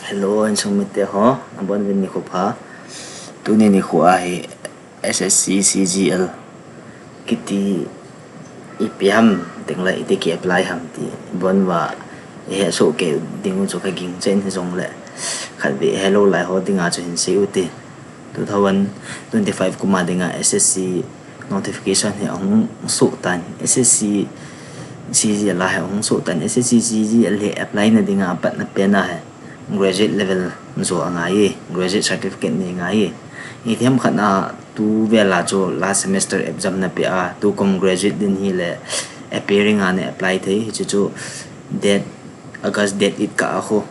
Hello, anh sung mite ho. Abon vin ni khopa. Tuni ni khua hi SSC CGL. Kiti IPM tingla iti ki apply ham ti. Bon wa he so ke dingu cho ka ging chen hi jong le. Khat bi hello lai ho dinga cho hin si uti. 2025 kuma dinga SSC notification hi ong so tan SSC CGL la ong so tan SSC CGL he apply na dinga pat na pena hai graduate level zo angai graduate certificate ni ngai ithem khana tu vela cho last semester exam na pe a tu com graduate din hi le appearing ane apply thei chu date august date it ka ho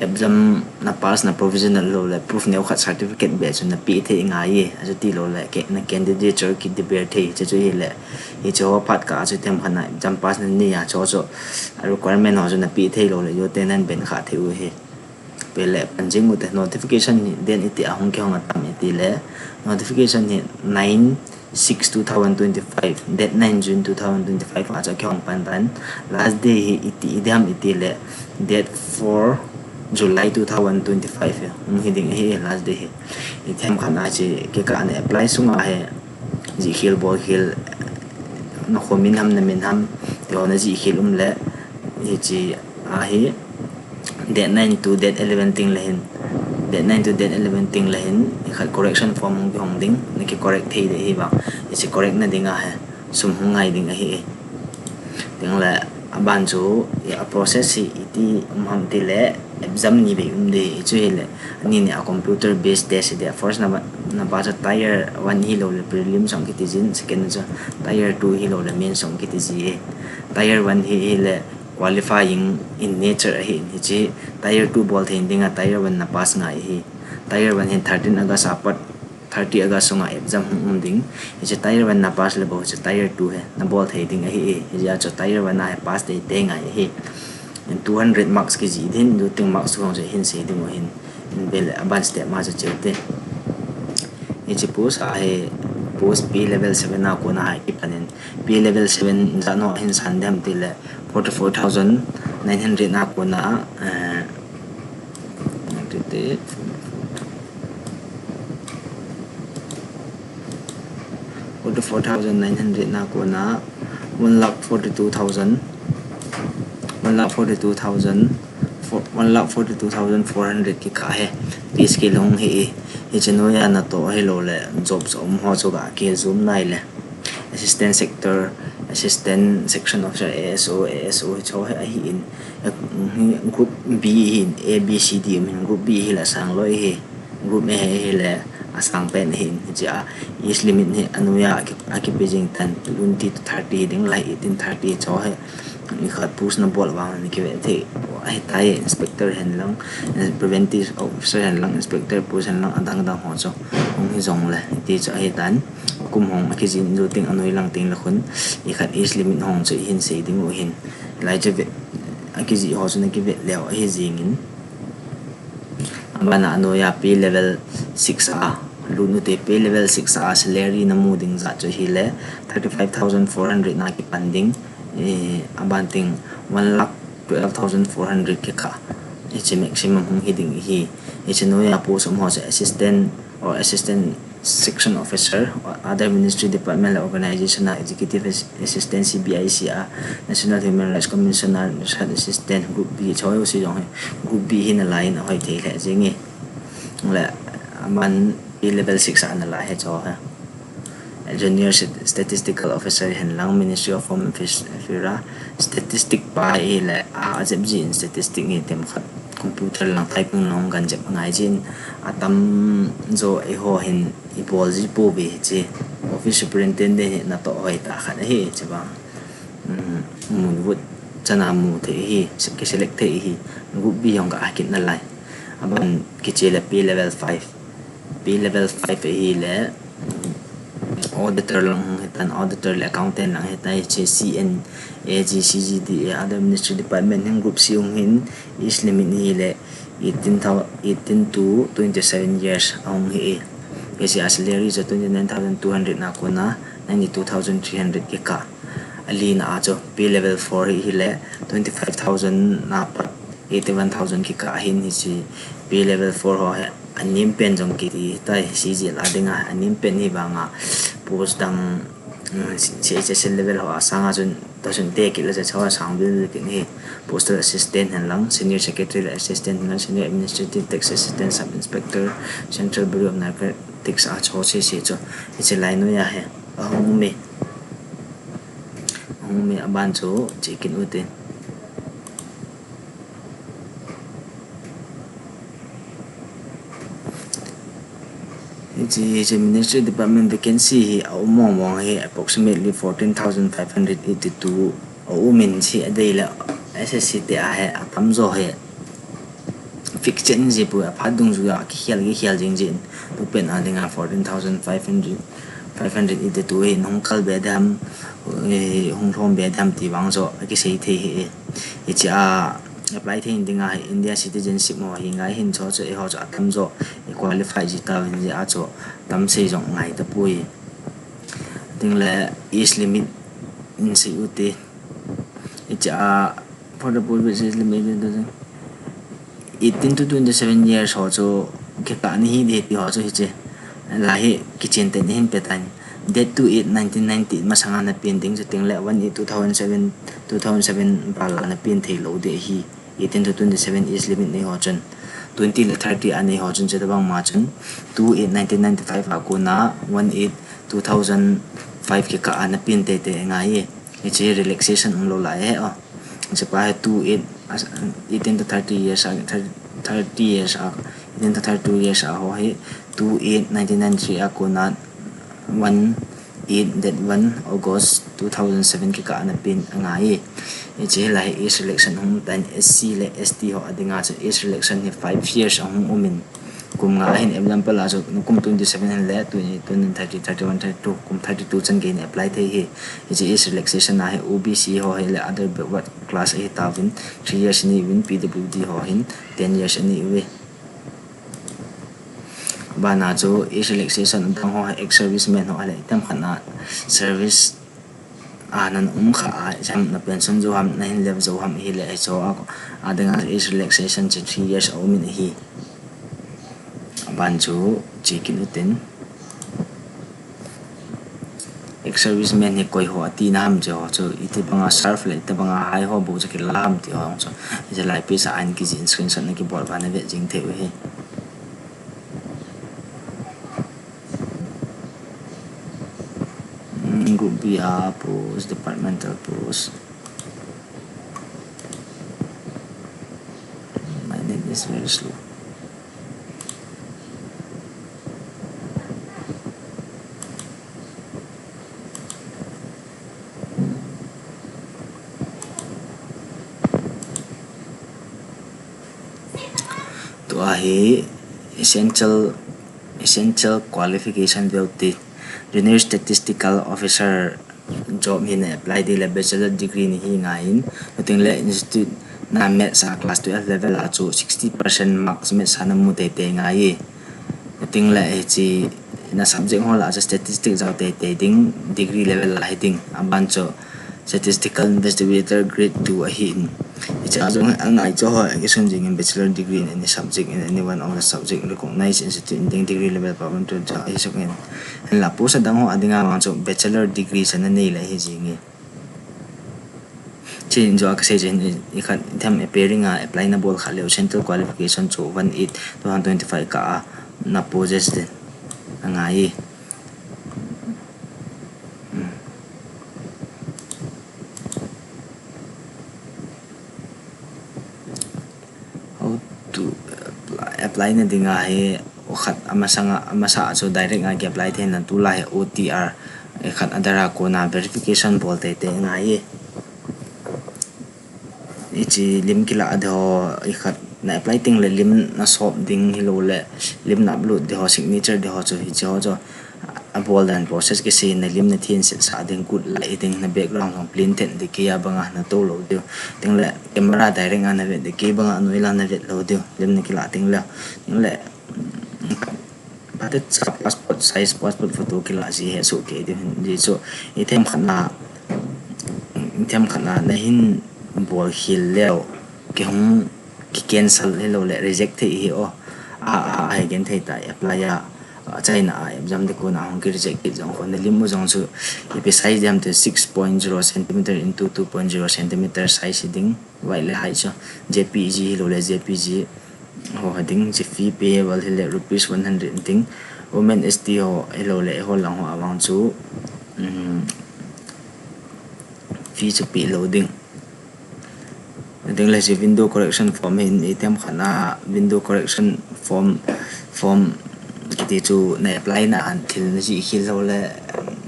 exam na pass na provisional lo le proof ne khat certificate be chu na pi thei ngai azu ti lo le ke na candidature ki debate thei chu hi le hi cho phat ka chu them khana exam pass na ni ya cho requirement ho chu na pi thei lo le yo tenan ben kha theu he pele panjing ut notification ni den iti ahong ke hong atam iti le notification ni 9/6/2025 date 9 June 2025 acha ke hong pandan last day hi iti idam iti le date 4 July 2025 hiding hi last day hi ithem khana chi ke ka ane apply sunga he ji khil bo khil no khomin ham na min ham te ona ji khil le hi chi a hi date 9 to date 11 ting lahin date 9 to date 11 ting lahin khat correction form hong hong ding ni ki correct thei de hi ba isi correct na dinga he sum hungai ding a hi ting la aban chu ya process hi iti ham ti le exam ni be de chu hi le ni ne a computer based test de first na ba cha tier 1 hi lo le prelim song ki ti jin second cha tier 2 hi lo le main song ki ti ji tier 1 hi le qualifying in nature hi chi tier 2 bol thein dinga tier 1 na pass ngai hi tier 1 hin 13 August apat 30 August sunga exam ding chi tier 1 na pass le bo chi tier 2 he na bol thei ding hi ya cho tier 1 na pass de te ngai hi 200 marks ki ji din du ting marks ko je hin se ding hin bel advanced step ma cha chete chi post a he post P level 7 na ko na hi panen P level 7 za no hin san dem ti le 44,900 na ko na 44,900 na ko na 1,42,000 1,42,400 ki ka he pis ki long hi cheno ya na to hello le jobs ho cho ga ki zoom nai le assistant sector assistant section officer ASO cho hi in group B in A B C D min group B hi la sang loi hi group A hi le asang pen hin ja is limit ni anuya aki paging tan 20 to 30 ding lai 1830 cho hi ni khat push na bol wang ni ke the ai tai inspector hen lang preventive officer hen lang inspector push hen lang adang ho cho ong hi jong le ti cho ai tan kum hong ki jin du ting anoi lang ting la khun i khat is limit hong che hin se ding o hin lai che ve aki ji ho chuna ki ve leo hi jing in amana anoya P level 6A lunu te P level 6A salary na mu ding za cho hi le 35,400 na ki panding abanting 1,12,400 ki ka it's maximum hong hiding hi it's no ya po som ho assistant or assistant section officer or other ministry department organization na executive assistant CBIC national human rights commissioner assistant group B choi si jong group B hin line hoi the le jingi la man level 6 an la he cho ha junior statistical officer hen lang ministry of home affairs statistic pa le azebji in statistic ni tem khat computer lang typing long gan jep ngai jin atam zo e ho hin ipol ji po be che office superintendent na to hoi ta khat he che ba mun wut chana mu the hi ke select the hi group bi yong ga akit na lai aban ke che le P level 5 hi le auditor lang hitan auditor le accountant lang hitai che CN AGCGD other ministry department ng group si yung hin is limit ni le 18 to 27 years ang hi kasi salary sa 29,200 na ko na 92,300 ki ka ali na ajo P level 4 hi le 25,000 na pat 81,000 ki ka hin hi chi P level 4 ho he anim pen jong ki ti tai CG la dinga anim pen hi banga post dang CHSL level ho asanga jun tasun te ki la chawa sang bil ki ni postal assistant han lang senior secretary assistant han senior administrative tax assistant sub inspector central bureau of narcotics a cho se cho ichi lai no ya he ahung me aban cho chicken ute the Ministry Department vacancy approximately 14,582 women si adela SSC te a he atamzo he fiction ji pu phadung ju ya khial jing jin tu pen adinga 14,582 he nongkal bedam hong thom bedam ti wangzo ki sei the he icha apply the indinga India citizenship mo hinga hin cho cho e ho cho atamzo qualify ji ta win ji a cho tam sei jong ngai ta pui ding le is limit in si ute icha for the pool is limit 18 to 27 years ho cho ke ka ni hi de ti ho cho hi che la hi kitchen te hin petan date 2/8/1990 masanga na pending sa ting le 1/8/2007 bala na pin thei lo de hi 18 to 27 is limit nei ho chen 20 to 30 ani ho chen che da bang ma chen 2/8/1995 ako na 1/8/2005 ke ka ana pin te te ngai e che relaxation lo la he a che pa 18 to 30 years 30 years 18 to 32 years ho he 2/8/1993 ako na 1 August 2007 ki ka ana pin ngai e che lai is election hum tan SC le ST ho adinga che is election ni 5 years hum umin kum nga hin example a jo kum 27 le 20 30 31 32 kum 32 chan gain apply the he e che is relaxation na he OBC ho he le other what class e tawin 3 years ni win PWD ho hin 10 years ni we bana jo is relaxation dang ho ex serviceman ho ale tam khana service anan kha jam na pension jo ham na hin lev jo ham hi le cho adanga is relaxation 3 years o min hi ban jo chikin uten ex serviceman ni koi ho ati nam jo cho ite banga surf le te banga hai ho bu ki lam ti ho so je lai pisa an ki jin screenshot na ki bol bana ve jing the we group BR post, departmental post. My net is very slow. To ahi essential qualification beauty. Junior Statistical Officer job hin apply di le bachelor degree ni hi ngain noting le institute na met sa class 12 level a chu 60% marks met sa na mu te ngai noting le chi na subject ho la statistics out te ding degree level la ding aban cho statistical investigator grade 2 a hin it's also angai cho ho exam jing in bachelor degree in any subject in any one of the subject recognized institute in degree level pa to cha isok en la po sa dang ho adinga ma cho bachelor degree sa na nei la hi jing chin jo ka se jen i khan tham appearing a apply na bol khale central qualification cho 18/2025 ka na poses den angai apply na dinga he khat amasa so direct nga apply the nan tu la he OTR e khat adara ko na verification bol te nga ye ichi lim kila adho i khat na apply ting le lim na sop ding hilo le lim na upload de ho signature de ho cho hi cho a bol dan process ke se na lim na thin se sa ding good la ding na background hong plain ten de ke ya banga na to lo de ting le camera direct nga na ve de ke banga noi la na ve lo de lim na kila ting le but passport size passport photo kila ji he so ke de ji so item khana na hin bol hil leo ke hum cancel hello le reject the hi o ai gen thei ta apply ya China exam de ko na hong ki reject it jong khon lim mo jong su ipe size jam te 6.0 cm into 2.0 cm size ding wai le hai cho jpg lo le jpg ho hading chi fee payable le rupees 100 ding women st ho hello le ho lang ho awang chu fee chu pi loading ding la si window correction form in item khana window correction form kiti chu na apply na until na ji khilo le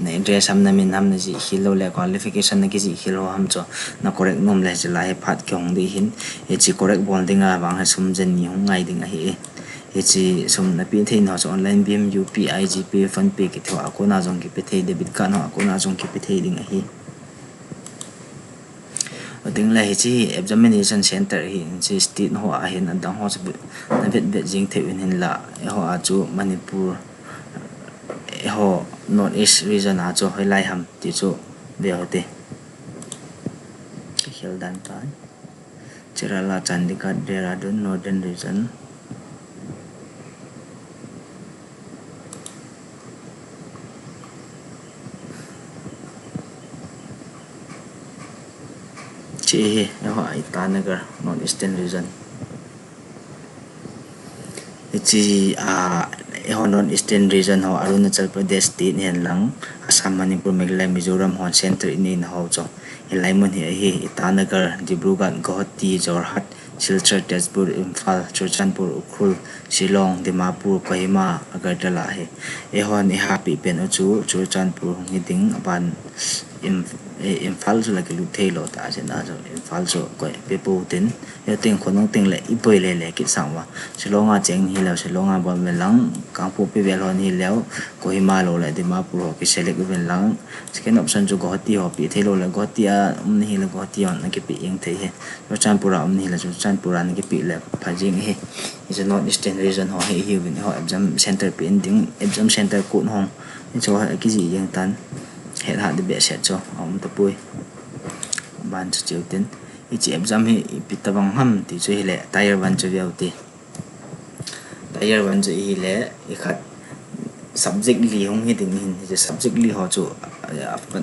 na address am na min ham na ji khilo le qualification na ki ji khilo ham cho na correct nom le ji lai phat kyong di hin e chi correct bonding a bang ha sum jen ni hung ngai ding a hi e chi sum na pi thein ho cho online bm upi igp fund pay ki thwa ko na jong ki pe thei debit card ho ko na jong ki pe thei ding a hi ding la hi chi examination center hi chi state ho a hin an dang ho chu na vet jing the in hin la ho a chu manipur ho north east region a chu lai ham ti chu be hote khel dan ta Kerala Chandigarh Dehradun northern region chi ho Itanagar north eastern region chi ho north eastern region ho Arunachal Pradesh state hen lang Assam Manipur Meghalaya Mizoram ho center in ho cho helai mun hi Itanagar Dibrugarh Guwahati Jorhat Silchar Tezpur Imphal Churchanpur Ukhrul Shillong Dimapur Kohima Agartala he ho ni happy pen chu Churchanpur ngiding ban Imphal chu like lu thei lo ta chen a jo Imphal chu ko pepo tin yo ting khonong ting le ipoi le ki sangwa Shillong a cheng hi lo Shillong a bom lang kangpu pe vel hon hi lo Kohima lo le Dimapur ho ki select ven lang second option chu Guwahati ho pi thei lo le Guwahati a ni le Guwahati on na ki pi ing thei he Churchanpur a ni le Churchanpur a na ki pi le phajing he is a north eastern region ho hi win ho exam center pe ending exam center ko hong cho ki ji yang tan het ha de be set cho ta pui ban chu cheu tin chi exam hi pitabang ham ti chu hi le tier 1 chu viau ti tier 1 chu hi le i khat subject li hong hi ding hin je subject li ho chu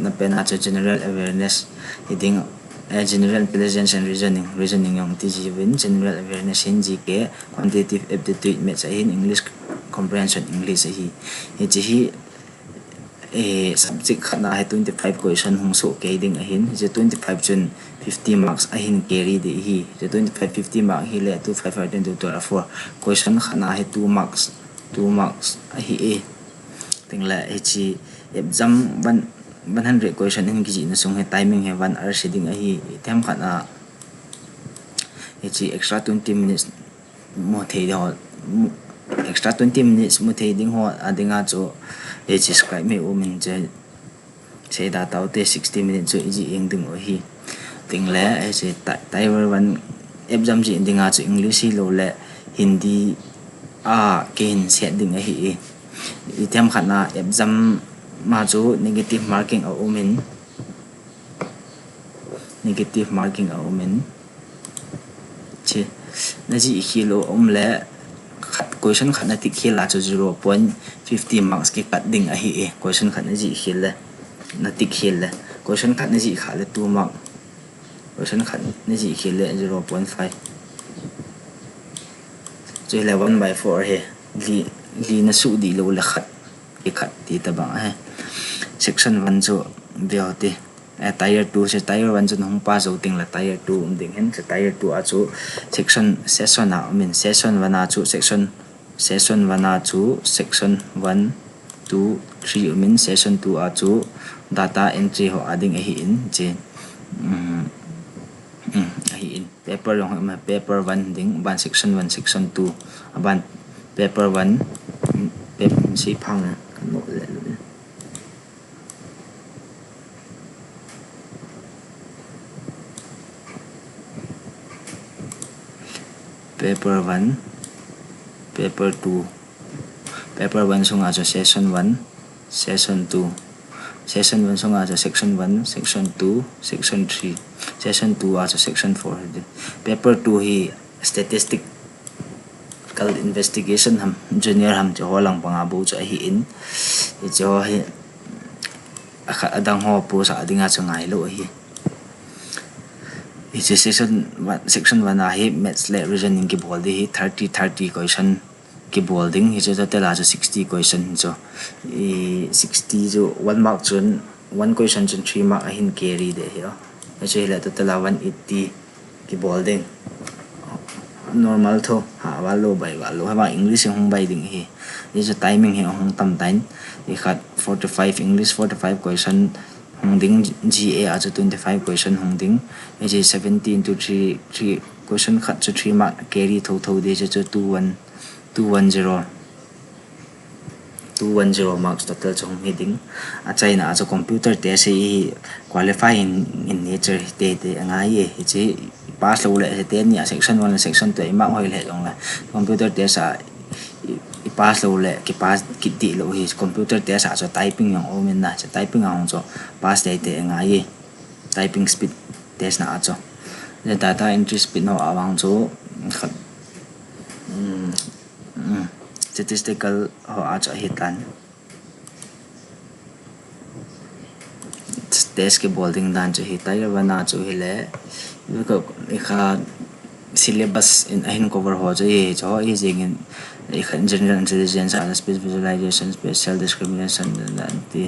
na pena chu general awareness hi ding general intelligence and reasoning yong ti ji win general awareness hin ji ke quantitative aptitude maths in english comprehension english hi ji hi subject khana hai 25 question hung so ke ding ahin je 25 chun 50 marks ahin carry de hi je 25 50 mark hi le 25 attend to 4 question khana hai 2 marks ahi ting la chi exam 100 question in ki na sung he timing he 1 hour sitting ahi them khana chi extra 20 minutes mo thei do extra 20 minutes mo thei ding ho adinga chu subscribe me min je sei da tau te 60 minutes chu ji eng ding o hi ting le se tier 1 exam ji dinga chu english hi lo le hindi ken set ding a hi item khana exam ma chu negative marking a min che na ji khilo le question khana ti khela chu 0.50 marks ke kat ding a hi question khana ji khil na ti khil question khana ji khale 2 mark question khana ji khil 0.5 chu 11/4 he li na su di lo la khat ke khat ti ta ba he section 1 chu beote tier 2 se tier 1 chu hong pa zo ting la tier 2 ding hen se tier 2 a chu session a min session 1 a chu section 1 a chu section 1 2 3 min session 2 a chu data entry ho ading a hi in je a hi in paper long ma paper 1 ding ban section 1 section 2 ban paper 1 paper si phang no le paper 1 paper 2 paper 1 sunga cho session 1 session 2 session 1 sunga cho section 1 section 2 section 3 session 2 a cho section 4 paper 2 hi statistical investigation ham junior ham cho lang panga bu cho hi in cho hi adang ho pu sa dinga changai lo hi section 1 a hi maths le reasoning ki bol di 30 question ki bolding hi cho tela 60 question cho 60 jo 1 mark chun 1 question chun 3 mark a hin carry de hi cho hi la tela 180 ki bolding normal tho ha wa lo bai wa lo ha english hong bai ding hi is a timing hi hong tam tain i khat 45 english 45 question hong ding ga as 25 question hong ding is 17 to 3 question khat to 3 mark carry tho de cho 210 marks total chong heading a chaina as a computer test hi qualify in nature te anga ye hi pass lo le te ni section 1 section 2 ma hoi le long la computer test a pass lo le ki pass ki ti lo hi computer test a so typing yang o men na cha typing ang so pass te anga ye typing speed test na a so the data entry speed no awang so statistical ho a cho hitan test ke bolding dan cho hitai bana cho hile ko ikha syllabus in ahin cover ho cho ye cho is in general intelligence and space visualization special discrimination and the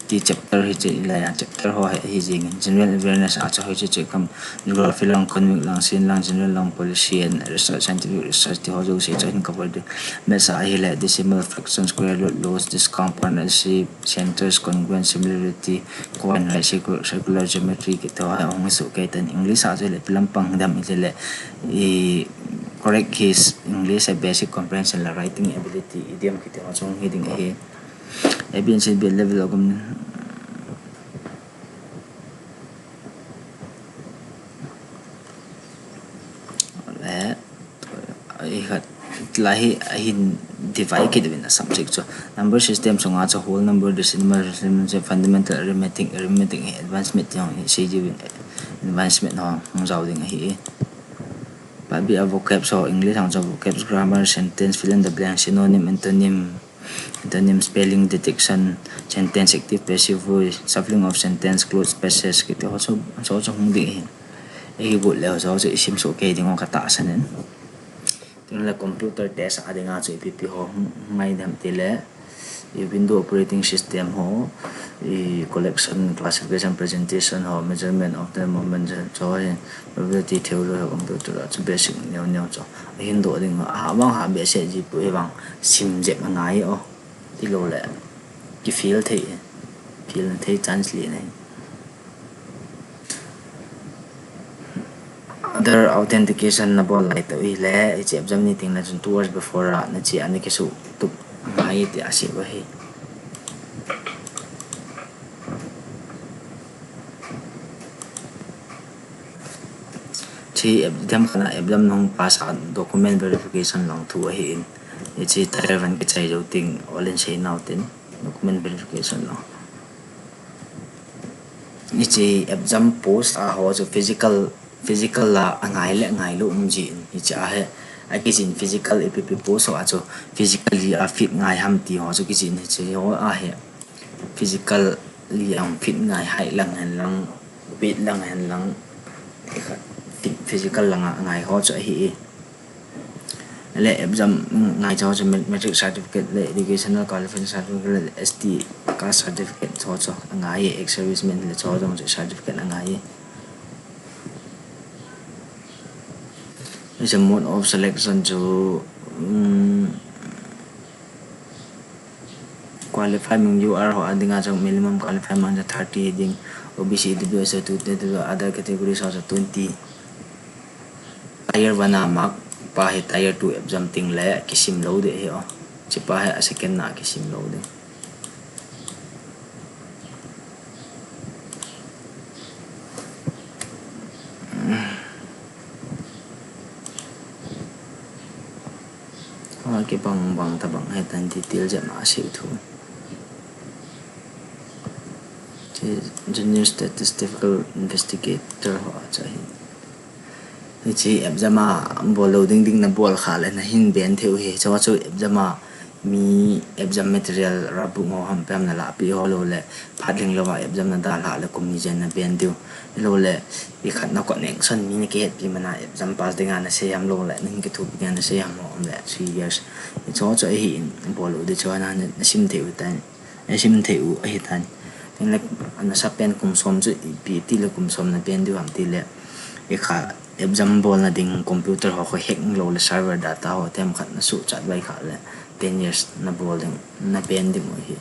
chapter hi che la chapter ho hi jing general awareness a cho hi che kam geography lang economic lang sin lang general lang policy and research scientific research the ho jo se cho hin cover de mesa hi la decimal fraction square root laws discount partnership centers congruent similarity coordinate circular geometry ki to ha ong su ke tan english a je le lampang dam le correct his english a basic comprehension la writing ability idiom ki to chong heading he ABNC level of lahi ahin divide ke devina subject so number system so nga whole number decimal fundamental arithmetic advancement yang CG advancement no ngzaw ding hi pa bi vocab so english ang vocab grammar sentence fill in the blank synonym antonym spelling detection sentence active passive voice shuffling of sentence close spaces kito so hung di e go le so isim so ke ding ka ta sanen tin la computer test adinga so ipp ho mai dam tile window operating system ho collection classification presentation ho measurement of the moment so probability theory ho computer so basic nyaw so hindo ding awang ha be se ji pu ewang sim je ngai o ti lo le ki feel the chance li nei other authentication na bol lai to ile che exam ni ting na 2 hours before na chi ani ke su tu mai ti asi wa he chi exam kana exam nong pass document verification long thu hi in chi taravan ke chai jo ting olen sei now tin document verification long ni chi exam post a ho so physical la ngai lo ji ni cha he a ki jin physical app post so a cho physically a fit ngai ham ti ho so ki jin ni che ho a he physical li am fit ngai hai lang han lang bit lang han lang physical lang ngai ho cho hi le exam ngai cho metric certificate le educational qualification certificate ST caste certificate cho ngai ex serviceman le cho certificate ngai is a mode of selection to qualify mong you are ho adinga jang minimum qualify man 30 ding OBC DBS to other categories also 20 tier 1 mark pa he tier 2 exam ting le kisim lo de he chi pa he second na kisim lo de ke bang tabang he tan detail ja ma se thu junior statistical investigator ho chahi Ichi ebjama bol loading ding na bol khale na hin ben theu he chawa chu ebjama mi ebjam material rabu ngo ham pam na la pi holo le phadling lawa ebjam na da la le kum ni jen na ben diu lo le i khat na ko neng son mi ne ke pi mana ebjam pas dinga na se yam lo le ning ke thu bi na se yam mo le 3 years i chawa chu hi bol lo de chawa na sim theu tan sim theu hi tan ning le ana sa pen kum som chu pi ti le kum som na ben diu ham ti le i kha exam bol na ding computer ho ko hack lo le server data ho tem khat na su chat bai kha le 10 years na bol ding na ben ding mo hi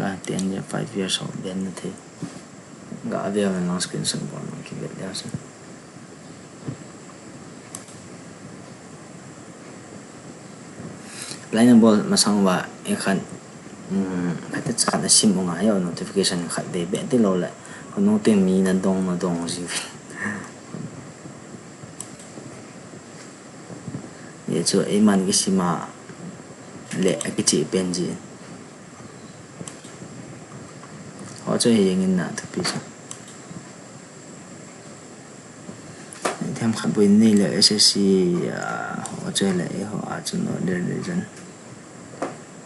la 10 years 5 years ho ben na the ga avia na long screen sun bol ki bet ya sa line bol masang wa e khan khat cha na sim nga yo notification khat de be ti lo le ko no te mi na dong ji ye cho e man ki sima le ki chi pen ji ho cho ye ngin na tu pi sa them khan bui ni le ssc ho cho le ho a chu no de reason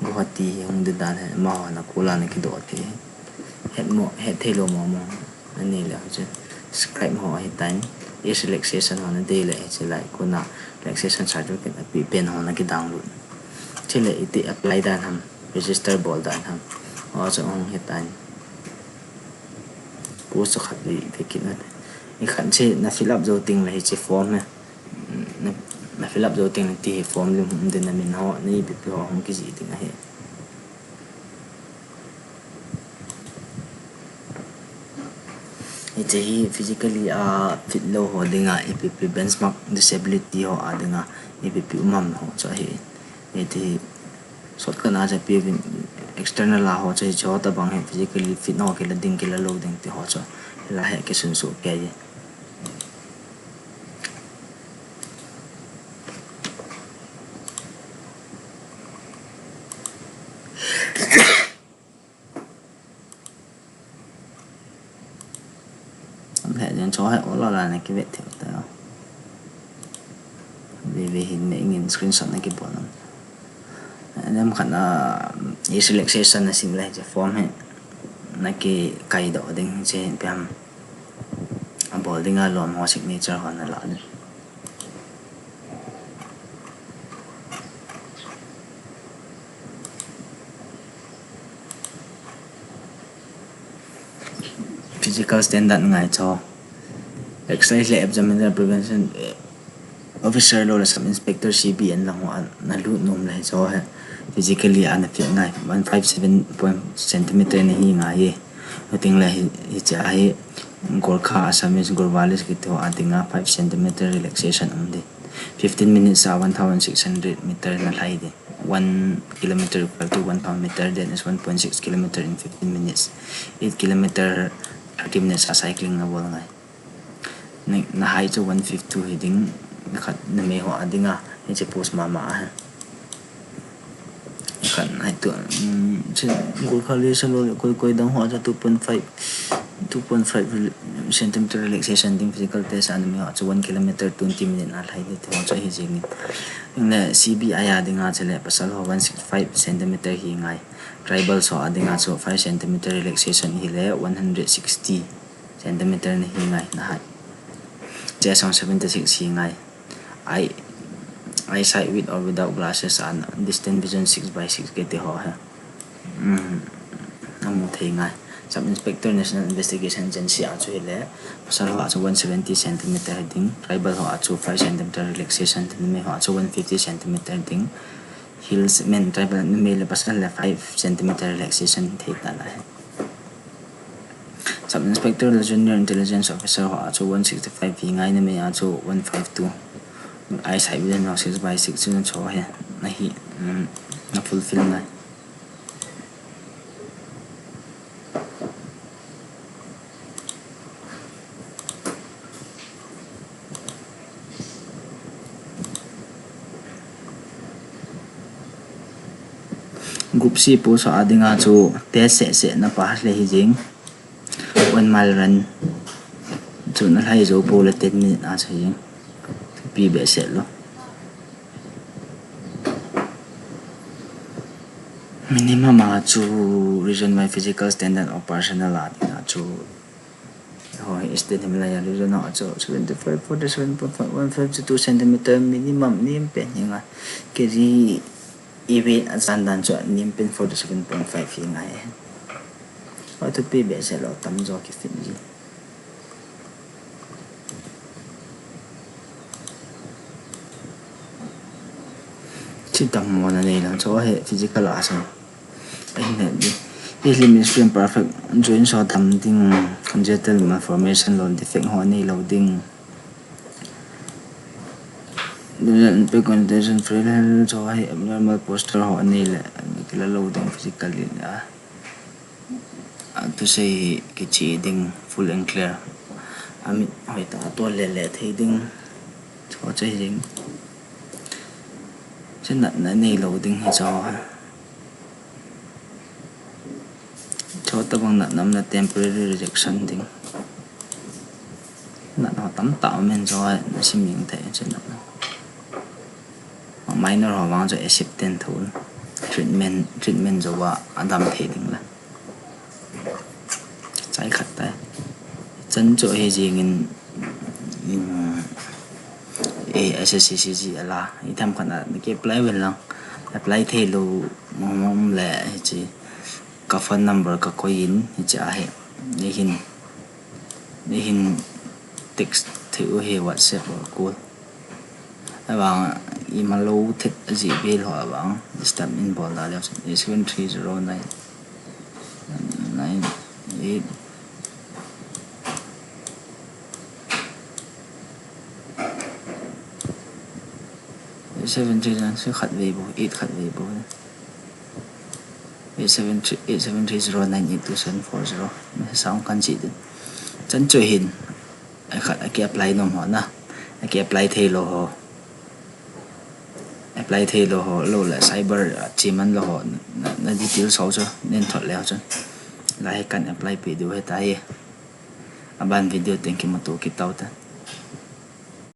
guwahati hong de dan he ma na kula na ki do ti het thelo mo ani le ho che scribe ho hi tan is relaxation ho na de le che lai ko na relaxation certificate pi pen ho na ki download chile iti apply dan ham register bol dan ham ho cha ong hi tan post khat li de ki na i khan che na fill up zo ting la hi che form na fill up zo ting ti form lim hum de na min ho ni pi pi ho hom ki ji ting a he ite hi physically fit low ho dinga epp benchmark disability ho adinga epp umam ho cha hi ite sot kana ja pi external la ho cha jo ta bang he physically fit no ke la ding ke la low ding ti ho cha la he ke sun su ke ye cho hay ở là này cái vết thiểu tao vì hình mấy nghìn screenshot này cái bộ lắm em khả năng is relaxation là sim lại cho form hay này cái đó đừng chơi bám bộ đừng ở làm hoa signature hoặc là lạ physical standard ngay cho exercise examiner prevention officer lo la sub inspector cbn lang wa na lu nom lai cho ha physically an fi ngai 157 cm ne hi ngai ting la hi cha hi gorkha asamis gorwalis ki to adinga 5 cm relaxation umde 15 minutes 1600 meter na lai de 1 kilometer equal to 1 pound meter then is 1.6 kilometer in 15 minutes 8 kilometer 30 minutes cycling na bol ngai na hai cho 152 heading khat na me ho adinga ni che post mama ha kan hai tu che gol khali salo koi dang ho cha 2.5 cm relaxation ding physical test and me ho cha 1 km 20 minute na lai de ho cha hi jing na cbi ya dinga chele pasal ho 165 cm hi ngai tribal so adinga so 5 cm relaxation hi le 160 cm ne hi ngai na hai chest on 76 hi ngai eyesight with or without glasses and distant vision 6/6 ke te ho ha amu thei ngai sub inspector national investigation agency a chu le pasal ho a chu 170 cm ding tribal ho a chu 5 cm relaxation me ho a chu 150 cm ding hills men tribal me le pasal le 5 cm relaxation thei ta la sub inspector the junior intelligence officer ho a chu 165 hi ngai ne me a chu 152 eyesight with no 6/6 chu cho he na hi na fulfill ngai group C po so adinga chu test se na pa le hi jing 1 mile run chu chu na lai zo po le 10 minute a chai pi be set lo minimum a chu region my physical standard of personal a chu hoi estimate la ya region a chu 75 47.15 to 2 cm minimum nim pe hinga ke ri event asan dan chu nim pen 47.5 hinga e to pi be set lo tam zo ki fin ji chỉ tầm một này là cho hệ physical là sao anh này đi elimination perfect join so tầm ting congenital malformation loan defect ho này loading then precondition free cho hệ abnormal posture ho này là cái là loading physically à to say cái chỉ ding full and clear amin hỏi ta to lệ thấy ding cho chơi ding chân nặng này loading hay cho ta bằng nặng là temporary rejection ting nặng họ tắm tạo men cho nó xin miệng thể chân nặng họ minor họ vang cho acceptance thốn treatment cho vợ adam thể ting là trái khát tay chân chỗ hay gì nghìn SSCG là item khẩn là cái apply về lòng apply thay lu mong lệ chỉ có phone number có coin chỉ ai để hình text thử hay WhatsApp hoặc call và email lu thích gì về họ bằng step in ball là 7309 98 73 sẽ khát về bộ 8 khát về bộ 8730982740 sao kan chỉ được chân chơi hình khát cái apply nôm họ na cái apply thay lo họ lo là cyber chiman lo họ na detail sau cho nên thoát leo cho lại kan apply video hay tai aban video thank you mà tổ kịp tàu ta